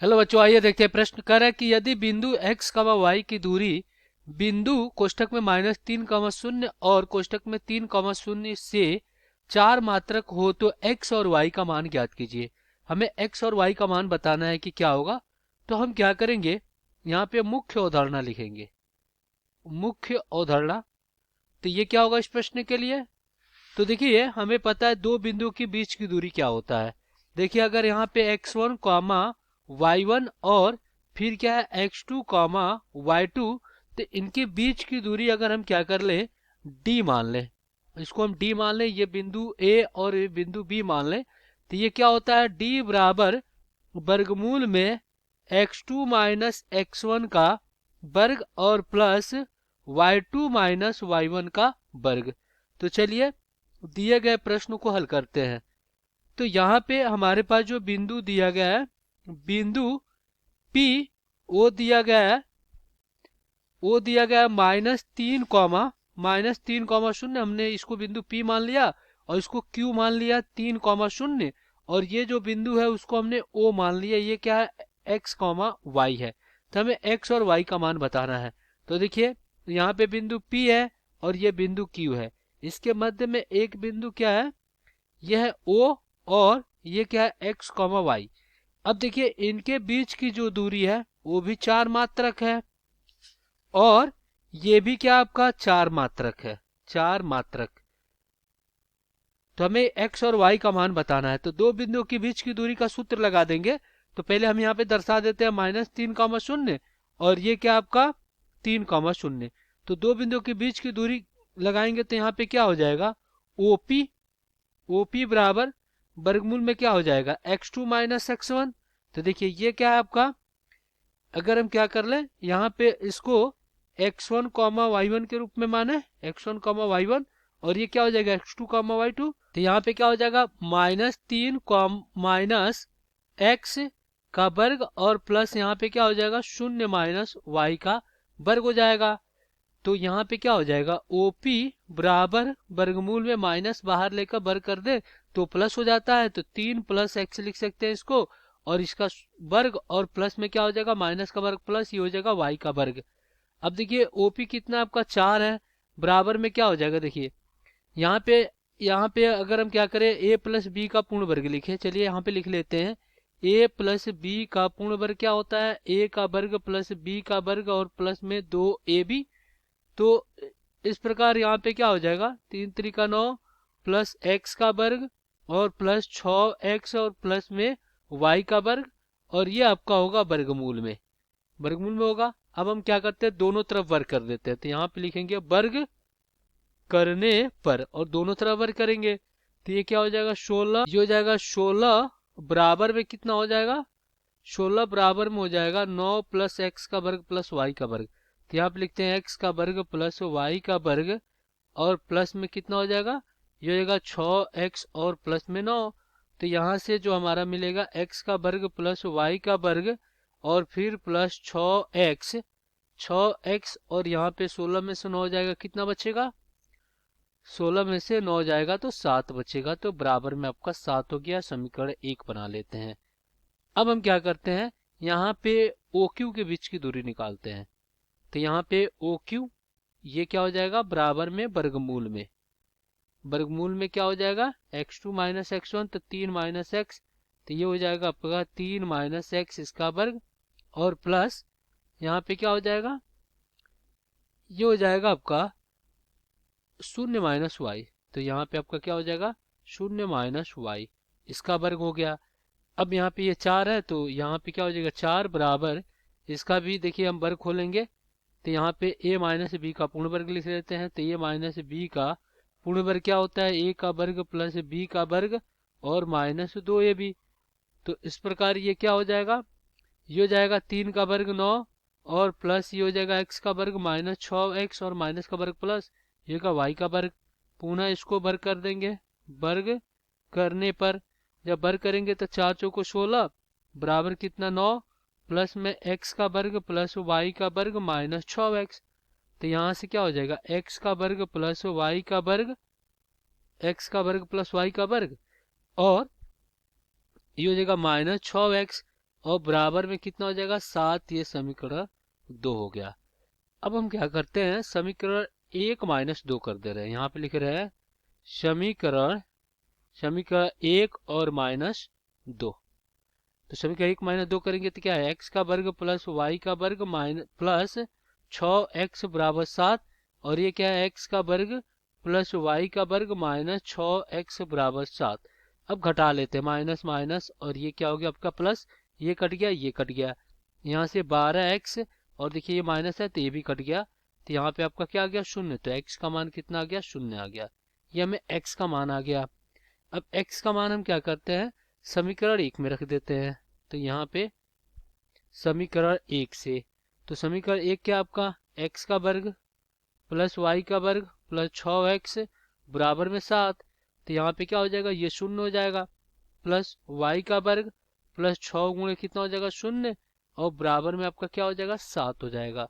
Hello बच्चों, आइए देखते हैं। प्रश्न कर रहा है कि यदि बिंदु x कमा वाई की दूरी बिंदु कोष्ठक में -3, और कोष्ठक में 3, से 4 मात्रक हो तो x और y का मान ज्ञात कीजिए। हमें x और y का मान बताना है कि क्या होगा। तो हम क्या करेंगे, यहाँ पे मुख्य अवधारणा लिखेंगे। मुख्य अवधारणा, तो ये क्या होगा इस प्रश्न के लिए। तो देखिए, हमें पता है दो बिंदुओं के बीच की दूरी क्या होता है। देखिए, अगर यहाँ पे x1 कॉमा y1 और फिर क्या है x2 कॉमा y2, तो इनके बीच की दूरी अगर हम क्या कर ले, d मान लें। इसको हम d मान लें, ये बिंदु a और ये बिंदु b मान लें। तो ये क्या होता है, d बराबर वर्गमूल में x2 माइनस x1 का वर्ग और प्लस y2 माइनस y1 का वर्ग। तो चलिए दिए गए प्रश्न को हल करते हैं। तो यहाँ पे हमारे पास जो बिंदु दिया गया है, बिंदु P, वो दिया गया है, -3, हमने इसको बिंदु P मान लिया और इसको Q मान लिया 3, और ये जो बिंदु है उसको हमने O मान लिया। ये क्या है, x, y है। तो हमें x और y का मान बताना है। तो देखिए, यहाँ पे बिंदु P है और ये बिंदु Q है। इसके मध्य में एक बिंदु क्या है, यह है O, और ये क्या है x, y। अब देखिए, इनके बीच की जो दूरी है वो भी 4 मात्रक है, और ये भी क्या आपका 4 मात्रक है, 4 मात्रक। तो हमें x और y का मान बताना है। तो दो बिंदुओं के बीच की दूरी का सूत्र लगा देंगे। तो पहले हम यहाँ पे दर्शा देते हैं -3, और ये क्या आपका 3, तो दो बिंदुओं के बीच की दूरी लगाएंगे तो यहाँ पे क्या हो जाएगा, OP। OP बराबर वर्गमूल में क्या हो जाएगा, x2 माइनस x1। तो देखिए, ये क्या है आपका, अगर हम क्या कर लें, यहाँ पे इसको x1 कॉमा y1 के रूप में माने, x1 कॉमा y1, और ये क्या हो जाएगा x2 कॉमा y2। तो यहाँ पे क्या हो जाएगा, -3 माइनस x का वर्ग और प्लस यहाँ पे क्या हो जाएगा 0 माइनस y का वर्ग हो जाएगा। तो यहाँ पे क्या हो जाएगा, OP बराबर वर्गमूल में माइनस बाहर लेकर वर्ग कर दे तो प्लस हो जाता है। तो 3 प्लस x लिख सकते हैं इसको, और इसका वर्ग और प्लस में क्या हो जाएगा, माइनस का वर्ग प्लस, ये हो जाएगा y का वर्ग। अब देखिए, OP कितना आपका 4 है, बराबर में क्या हो जाएगा, देखिए यहाँ पे अगर हम क्या करें, a प्लस बी का पूर्ण वर्ग लिखे। चलिए यहाँ पे लिख लेते हैं, a प्लस बी का पूर्ण वर्ग क्या होता है, a का वर्ग प्लस b का वर्ग और प्लस में 2ab। तो इस प्रकार यहाँ पे क्या हो जाएगा, 3 त्रिका 9 प्लस x का वर्ग और प्लस 6x और प्लस में y का वर्ग, और ये आपका होगा वर्गमूल में, वर्गमूल में होगा। अब हम क्या करते हैं, दोनों तरफ वर्ग कर देते हैं। तो यहाँ पे लिखेंगे वर्ग करने पर, और दोनों तरफ वर्ग करेंगे तो ये क्या हो जाएगा 16, ये हो जाएगा 16 बराबर में कितना हो जाएगा, 16 बराबर में हो जाएगा 9 प्लस एक्स का वर्ग प्लस वाई का वर्ग। तो यहाँ पे लिखते हैं एक्स का वर्ग प्लस वाई का वर्ग, और प्लस में कितना हो जाएगा, ये हो जाएगा 6x और प्लस में 9। तो यहाँ से जो हमारा मिलेगा x का वर्ग प्लस वाई का वर्ग और फिर प्लस 6x और यहाँ पे 16 में से 9 हो जाएगा, कितना बचेगा, 16 में से 9 जाएगा तो 7 बचेगा। तो बराबर में आपका 7 हो गया। समीकरण 1 बना लेते हैं। अब हम क्या करते हैं, यहाँ पे OQ के बीच की दूरी निकालते हैं। तो यहाँ पे OQ, ये क्या हो जाएगा, बराबर में वर्गमूल में, वर्गमूल में क्या हो जाएगा x2 माइनस x1, तो 3 माइनस एक्स, तो ये हो जाएगा आपका 3 माइनस एक्स इसका वर्ग, और प्लस यहाँ पे क्या हो जाएगा, ये हो जाएगा आपका 0 माइनस वाई। तो यहाँ पे आपका क्या हो जाएगा 0 माइनस वाई, इसका वर्ग हो गया। अब यहाँ पे ये 4 है तो यहाँ पे क्या हो जाएगा 4 बराबर, इसका भी देखिए हम वर्ग खोलेंगे तो यहाँ पे a माइनस बी का पूर्ण वर्ग लिख लेते हैं। तो a माइनस बी का पूर्ण वर्ग क्या होता है, a का वर्ग प्लस b का वर्ग और माइनस 2ab। तो इस प्रकार ये क्या हो जाएगा, ये हो जाएगा 3 का वर्ग 9 और प्लस ये हो जाएगा x का वर्ग माइनस 6x और माइनस का वर्ग प्लस ये का y का वर्ग। पुनः इसको वर्ग कर देंगे, वर्ग करने पर जब वर्ग करेंगे तो 4 चौको 16 बराबर कितना 9 प्लस में x का वर्ग प्लस y का वर्ग माइनस 6x। तो यहाँ से क्या हो जाएगा x का वर्ग प्लस y का वर्ग, x का वर्ग प्लस y का वर्ग, और ये हो जाएगा माइनस 6x और बराबर में कितना हो जाएगा 7। ये समीकरण 2 हो गया। अब हम क्या करते हैं, समीकरण 1 माइनस 2 कर दे रहे हैं। यहाँ पे लिख रहे हैं समीकरण समीकरण 1 और माइनस 2। तो समीकरण 1 माइनस 2 करेंगे तो क्या है, एक्स का वर्ग प्लस वाई का वर्ग माइनस प्लस 6x बराबर 7, और ये क्या है, एक्स का वर्ग प्लस वाई का वर्ग माइनस 6x बराबर 7। अब घटा लेते हैं, माइनस माइनस, और ये क्या हो गया आपका प्लस, ये कट गया, ये कट गया, यहाँ से 12x, और देखिए ये माइनस है तो ये भी कट गया, तो यहाँ पे आपका क्या आ गया, शून्य। तो x का मान कितना आ गया, शून्य आ गया। ये हमें x का मान आ गया। अब x का मान हम क्या करते हैं, समीकरण 1 में रख देते हैं। तो यहाँ पे समीकरण 1 से, तो समीकरण 1 क्या आपका, x का वर्ग प्लस वाई का वर्ग प्लस 6x बराबर में 7। तो यहाँ पे क्या हो जाएगा, ये शून्य हो जाएगा, प्लस वाई का वर्ग प्लस 6 गुणे कितना हो जाएगा, शून्य, और बराबर में आपका क्या हो जाएगा, 7 हो जाएगा।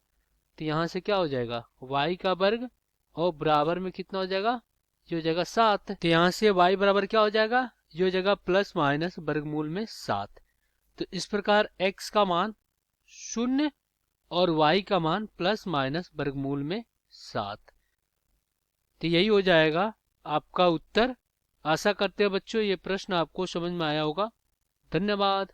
तो यहाँ से क्या हो जाएगा, वाई का वर्ग और बराबर में कितना हो जाएगा, ये हो जाएगा 7। तो यहाँ से y बराबर क्या हो जाएगा, ये हो जाएगा प्लस माइनस वर्गमूल में 7। तो इस प्रकार x का मान 0 और y का मान प्लस माइनस वर्गमूल में 7। तो यही हो जाएगा आपका उत्तर। आशा करते हैं बच्चों ये प्रश्न आपको समझ में आया होगा। धन्यवाद।